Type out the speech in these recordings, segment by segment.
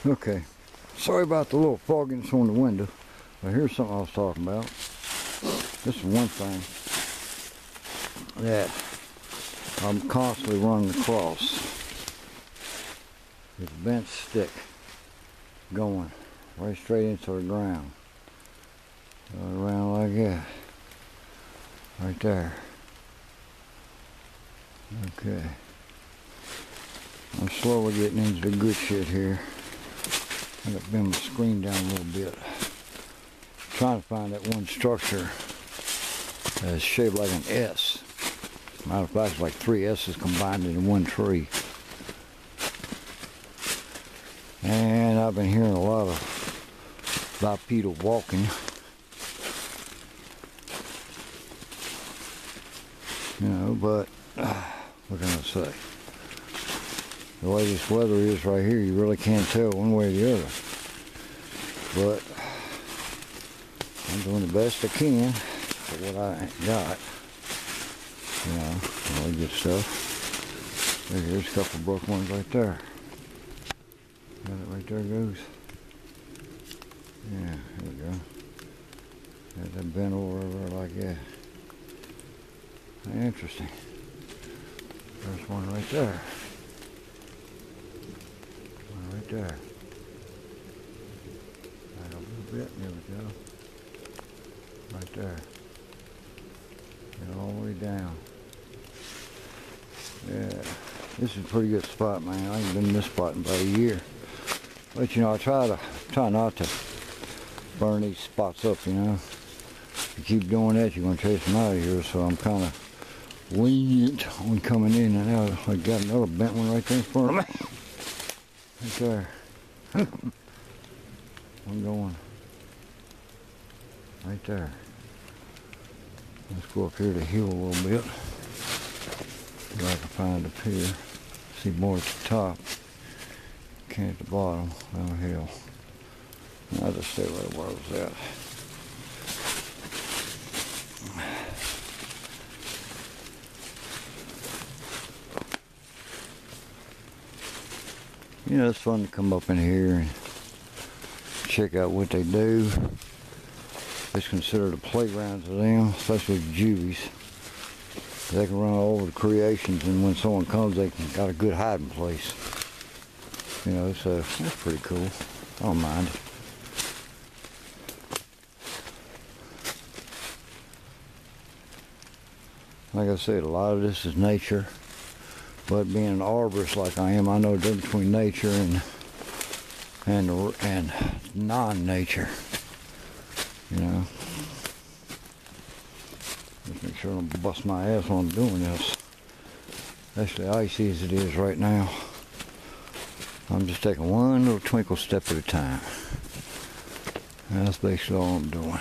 Okay, sorry about the little fogginess on the window, but here's something I was talking about. This is one thing that I'm constantly running across. This bent stick going right straight into the ground. Around like that. Right there. Okay. I'm slowly getting into the good shit here. I got to bend my screen down a little bit. Trying to find that one structure that's shaped like an S. Matter of fact, it's like 3 S's combined into one tree. And I've been hearing a lot of bipedal walking. You know, but what can I say? The way this weather is right here, you really can't tell one way or the other. But I'm doing the best I can for what I got. You know, all the good stuff. There's a couple of broken ones right there. Got it right there goes. Yeah, there we go. Got that bent over like that. Interesting. There's one right there. One right there. Right a little bit, there we go. Right there. Get all the way down. Yeah, this is a pretty good spot, man. I ain't been in this spot in about a year. But you know, I try not to burn these spots up, you know. If you keep doing that, you're gonna chase them out of here, so I'm kinda lenient on coming in and out. I got another bent one right there in front of me. Right there. I'm going right there. Let's go up here to the hill a little bit. See if I can find up here. See more at the top. Can't at the bottom. Oh hell. I'll just stay right where I was at. You know, it's fun to come up in here and check out what they do. It's considered a playground to them, especially the juvies. They can run all over the creations, and when someone comes, they got a good hiding place. You know, so that's pretty cool. I don't mind it. Like I said, a lot of this is nature. But being an arborist like I am, I know the difference between nature and non-nature. You know, just make sure I don't bust my ass while I'm doing this. Especially icy as it is right now. I'm just taking one little twinkle step at a time. And that's basically all I'm doing.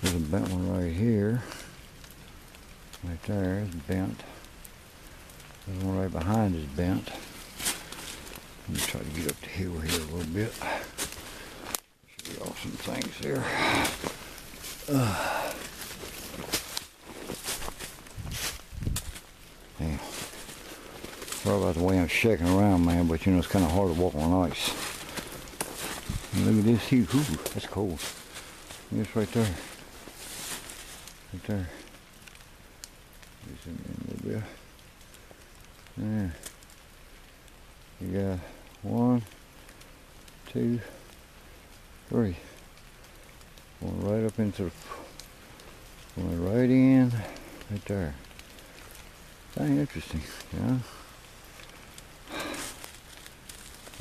There's a bent one right here. Right there is bent. There's one right behind is bent. Let me try to get up the hill here a little bit. Should be off some things here. Yeah. Sorry about the way I'm shaking around, man, but you know it's kind of hard to walk on ice. And look at this here. Ooh, that's cold. Look at this right there. Right there. Zoom in a little bit. There. You got 1, 2, 3. Going right up into the, going right in, right there. Dang interesting, you know.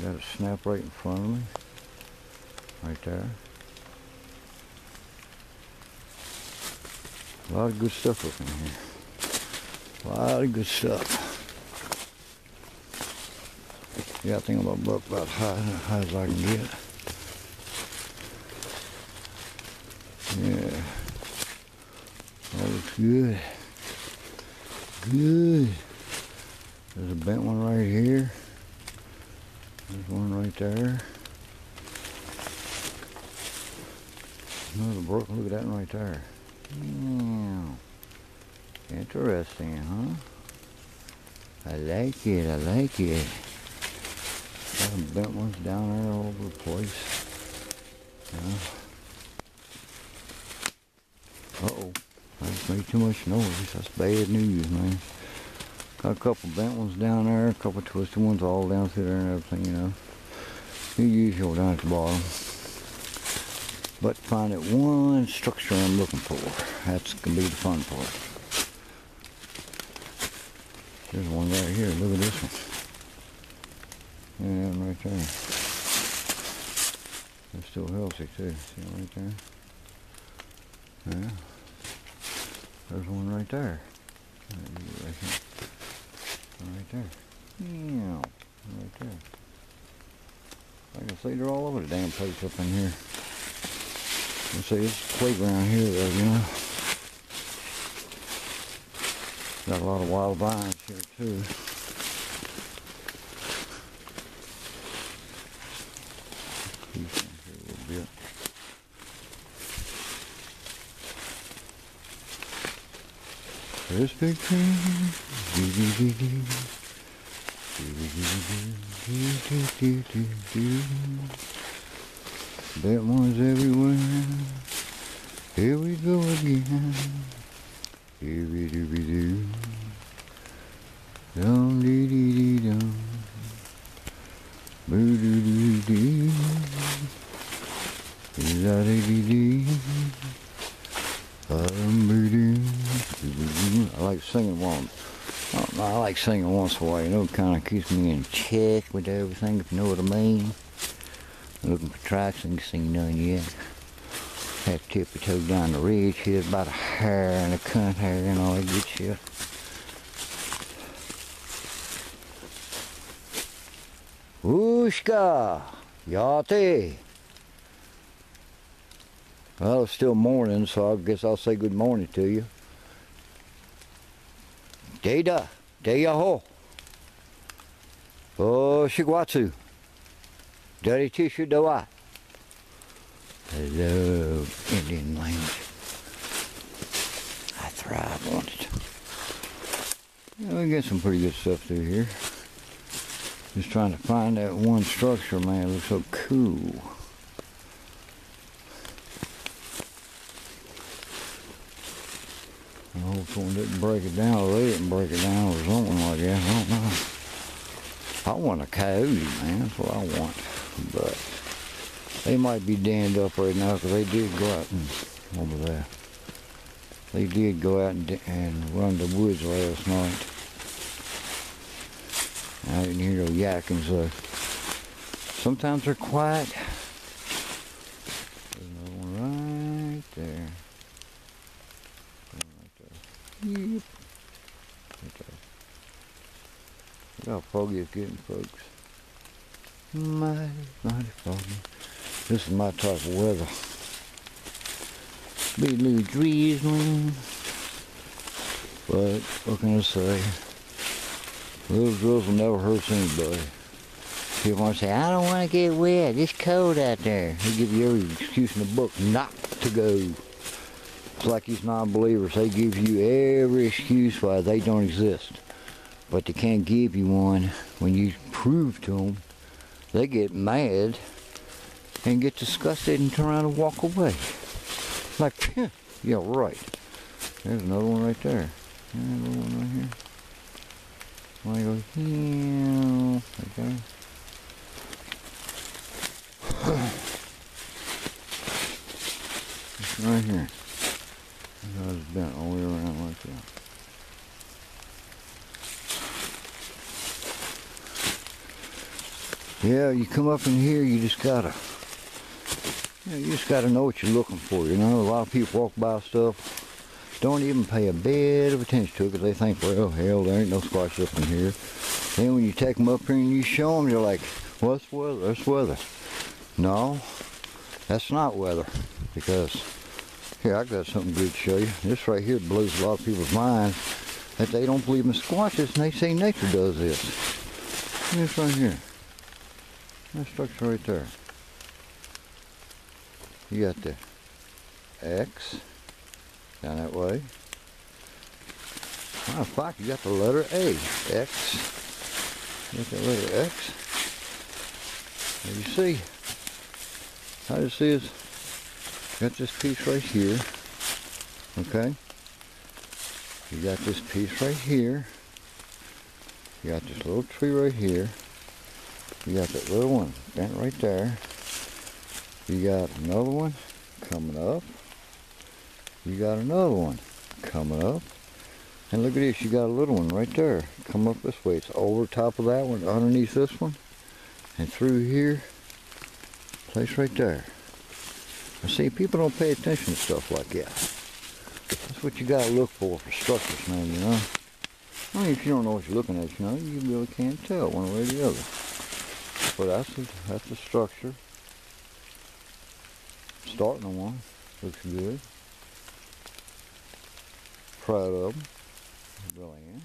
Got a snap right in front of me, right there. A lot of good stuff up in here. A lot of good stuff. Yeah, I think I'm about high as I can get. Yeah. That looks good. Good. There's a bent one right here. There's one right there. Another broken, look at that one right there. Yeah. Interesting, huh? I like it, I like it. Got some bent ones down there all over the place. Uh-oh. That's made too much noise. That's bad news, man. Got a couple bent ones down there, a couple twisted ones all down through there and everything, you know. The usual down at the bottom. But find that one structure I'm looking for. That's going to be the fun part. There's one right here. Look at this one. Yeah, that one right there. They're still healthy too. See it right there? Yeah. There's one right there. Right here. Right there. Yeah. Right there. I can see they're all over the damn place up in here. You see, it's a playground here though, you know. Got a lot of wild vines here too. Here a little bit. This big tree. Bent ones everywhere. Here we go again. Here we do. Dum dee dee dee dum. Boo doo doo dee. Da dee dee dee. Boo doo. I like singing one. I like singing once in a while, you know, it kind of keeps me in check with everything, if you know what I mean. Looking for tracks, ain't seen none yet. Have to tip your toe down the ridge here, about a hair and a cunt hair and all that good shit. Wooshka! Yate! Well, it's still morning, so I guess I'll say good morning to you. Data, Dayaho. Oh, Shigwatsu. Dirty tissue doa. I love Indian language. I thrive on it. Yeah, we get some pretty good stuff through here. Just trying to find that one structure, man. It looks so cool. I hope someone didn't break it down, or they didn't break it down, or something like that. I don't know. I want a coyote, man. That's what I want. But they might be danned up right now because they did go out and over there. They did go out and run the woods last night. I didn't hear no yakking, so sometimes they're quiet. There's another one right there. Yep. Right there. Look how foggy it's getting, folks. Mighty, mighty foggy. This is my type of weather. Be a little drizzling. But, what can I say? A little drizzle never hurts anybody. People want to say, I don't want to get wet. It's cold out there. They give you every excuse in the book not to go. It's like these non-believers. They give you every excuse why they don't exist. But they can't give you one when you prove to them. They get mad and get disgusted and turn around and walk away. Like, yeah, right. There's another one right there. Another one right here. I go, yeah, right there. It's right here. It's bent all the way around like that. Yeah, you come up in here, you just gotta know what you're looking for, you know. A lot of people walk by stuff, don't even pay a bit of attention to it because they think, well, hell, there ain't no squash up in here. Then when you take them up here and you show them, they're like, well, that's weather, that's weather. No, that's not weather, because here, I got something good to show you. This right here blows a lot of people's minds that they don't believe in squashes and they say nature does this. This right here. That structure right there. You got the X down that way. Matter of fact, you got the letter A. X. You got that letter X. As you see, how this is, got this piece right here, okay? You got this piece right here. You got this little tree right here. You got that little one bent right there. You got another one coming up. You got another one coming up. And look at this, you got a little one right there. Come up this way. It's over top of that one, underneath this one, and through here. Place right there. Now see, people don't pay attention to stuff like that. That's what you gotta look for structures, man, you know. I mean, if you don't know what you're looking at, you know, you really can't tell one way or the other. But that's the structure. Starting one. Looks good. Proud of them. Really am.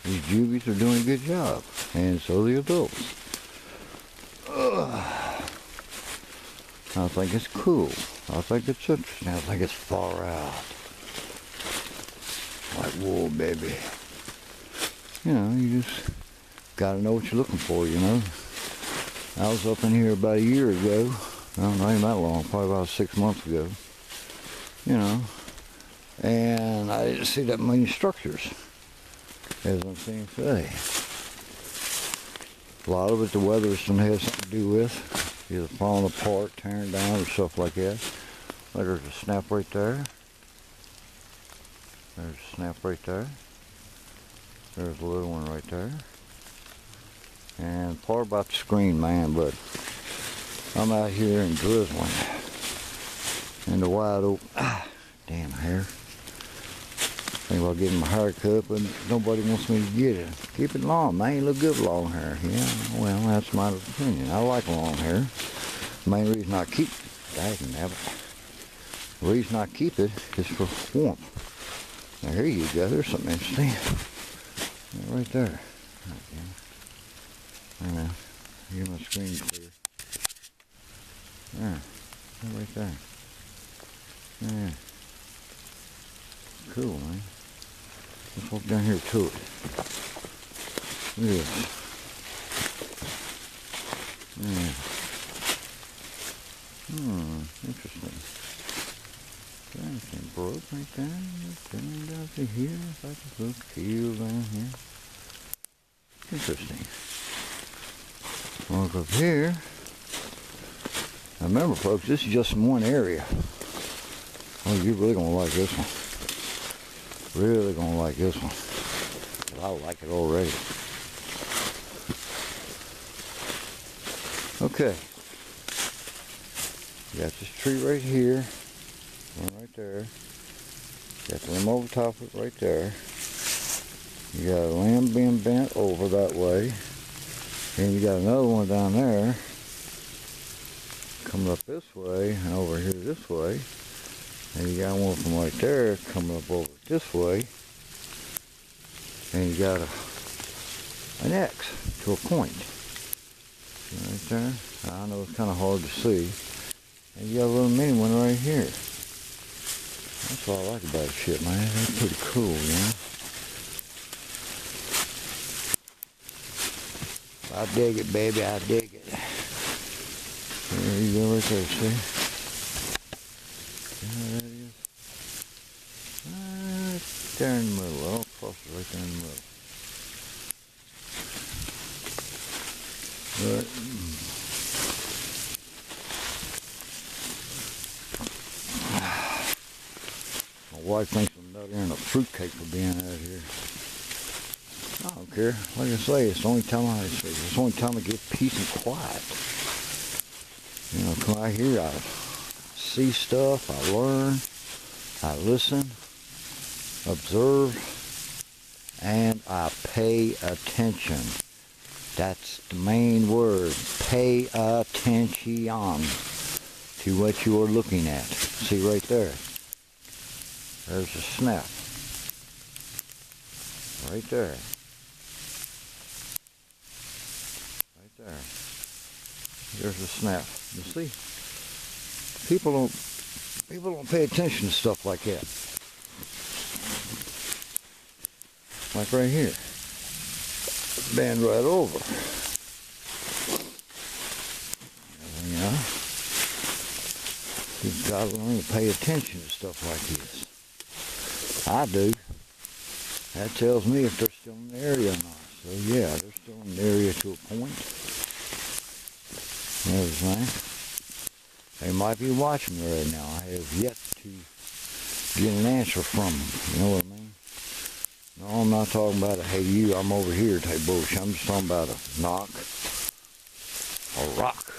These juvies are doing a good job. And so are the adults. I think it's cool. I think it's interesting. I think it's far out. Like, whoa, baby. You know, you just gotta know what you're looking for, you know. I was up in here about a year ago. Well, not even that long, probably about 6 months ago. You know, and I didn't see that many structures as I'm seeing today. A lot of it, the weather's going to have something to do with, either falling apart, tearing down, or stuff like that. Like there's a snap right there. There's a snap right there. There's a little one right there. And part about the screen, man, but I'm out here in drizzling in the wide open. Damn hair. Think about getting my hair cut, but nobody wants me to get it. Keep it long, man. You look good with long hair. Yeah, well, that's my opinion. I like long hair. The main reason I keep it, the reason I keep it is for warmth. Now here you go. There's something interesting. Yeah, right there. I know. Get my screen clear. Yeah, right there. Yeah. Cool, man. Let's walk down here to it. Look at this. Yeah. Interesting. Anything broke right there? Down to here. It's like a little keel down here. Interesting. Walk up here. Now remember, folks, this is just in one area. Oh, you're really going to like this one. Really going to like this one. I like it already. Okay. You got this tree right here. One right there. You got the limb over top of it right there. You got a limb being bent over that way. And you got another one down there. Coming up this way and over here this way. And you got one from right there coming up over this way. And you got an X to a point. See right there? I know it's kind of hard to see. And you got a little mini one right here. That's what I like about this shit, man. That's pretty cool, you know? I dig it, baby. I dig it. There you go right there, see? See how that is? Right there in the middle. I'll cross it right there in the middle. But, my wife thinks I'm nuttier than a fruitcake for being out here. I don't care. Like I say, it's the only time I get peace and quiet. You know, come out here, I see stuff, I learn, I listen, observe, and I pay attention. That's the main word. Pay attention to what you are looking at. See right there. There's a snap. Right there. Right there. There's a snap. You see? People don't pay attention to stuff like that. Like right here. Bend right over. You've got to learn to pay attention to stuff like this. I do. That tells me if they're still in the area or not. So yeah, they're still in the area to a point. And everything. They might be watching me right now. I have yet to get an answer from them. You know what I mean? No, I'm not talking about a hey you, I'm over here type bullshit. I'm just talking about a knock. A rock.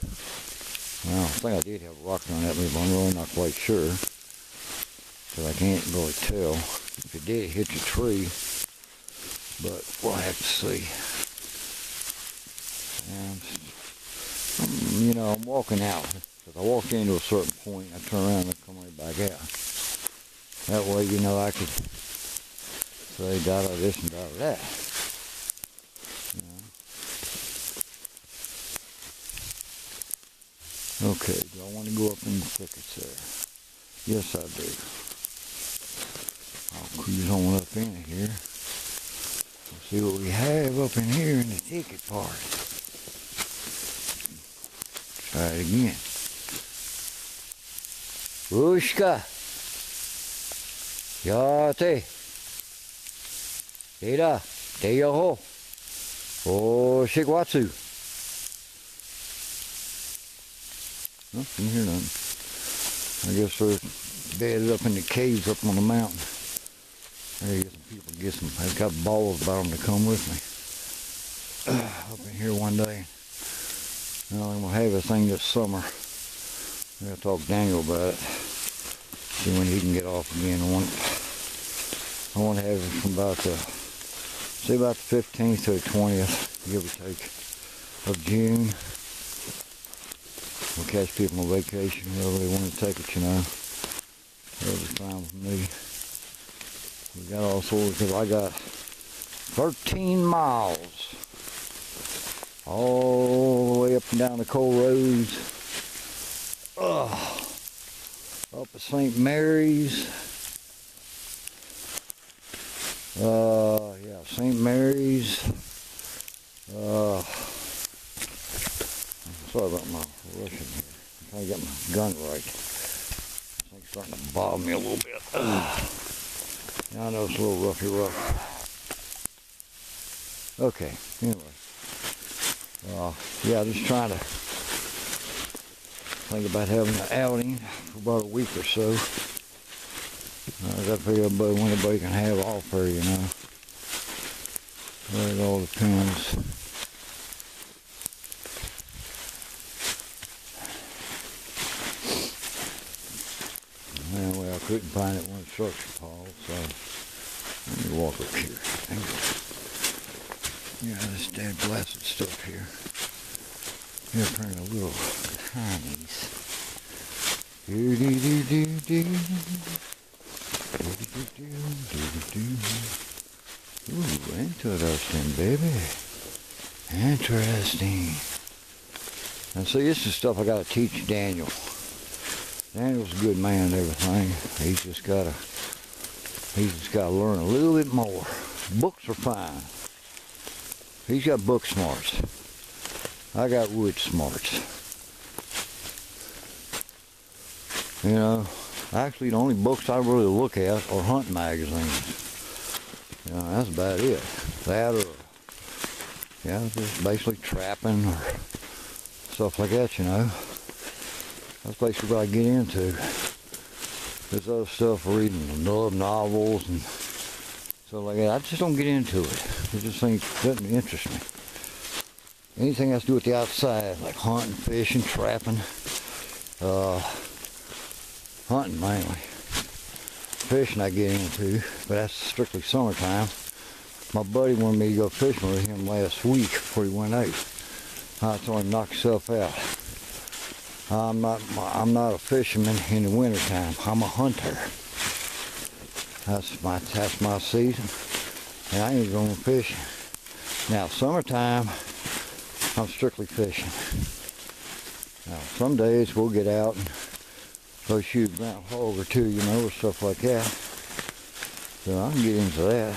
Well, I think I did have a rock on that move, but I'm really not quite sure. Because I can't really tell. If it did, it hit the tree. But we'll have to see. And, you know, I'm walking out. If I walk into a certain point, I turn around and come right back out. That way, you know, I could say dot of this and dot of that. You know? Okay, do I want to go up in the thickets there? Yes, I do. I'll cruise on up in here. We'll see what we have up in here in the thicket part. Try it again. Ushka. Yate. Data. Deyoho. Oh, Squatchin. Oh, didn't hear nothing. I guess they're bedded up in the caves up on the mountain. There you get some people get some. I've got balls about them to come with me. Up in here one day. Well, I'm gonna have a thing this summer. I'm gonna talk to Daniel about it. See when he can get off again. I want to have it from about the 15th to the 20th, give or take, of June. We'll catch people on vacation, wherever they want to take it, you know. That'll be fine with me. We got all sorts, because I got 13 miles all the way up and down the coal roads. Up at St. Mary's. Yeah, St. Mary's. Sorry about my Russian here. I'm trying to get my gun right. This thing's starting to bother me a little bit. Yeah, I know it's a little roughy rough. Okay, anyway. Yeah, just trying to think about having an outing for about a week or so. That figure when everybody can have off here, you know. Well, it all depends. Anyway, I couldn't find it one structure, Paul, so let me walk up here. Yeah, this dead blasted stuff here. They're turning a little tinies. Ooh, interesting, baby. Interesting. And see, this is stuff I got to teach Daniel. Daniel's a good man and everything. He's just got to learn a little bit more. Books are fine. He's got book smarts. I got wood smarts. You know, actually the only books I really look at are hunting magazines. You know, that's about it. That or, yeah, just basically trapping or stuff like that, you know. That's basically what I get into. This other stuff, reading novels and stuff like that, I just don't get into it. It just doesn't interest me. Anything has to do with the outside, like hunting, fishing, trapping, hunting mainly. Fishing I get into, but that's strictly summertime. My buddy wanted me to go fishing with him last week before he went out. I told him, knock yourself out. I'm not a fisherman in the wintertime. I'm a hunter. That's my season, and I ain't going fishing. Now summertime, I'm strictly fishing. Now some days we'll get out and go shoot a ground hog or two, you know, or stuff like that. So I can get into that.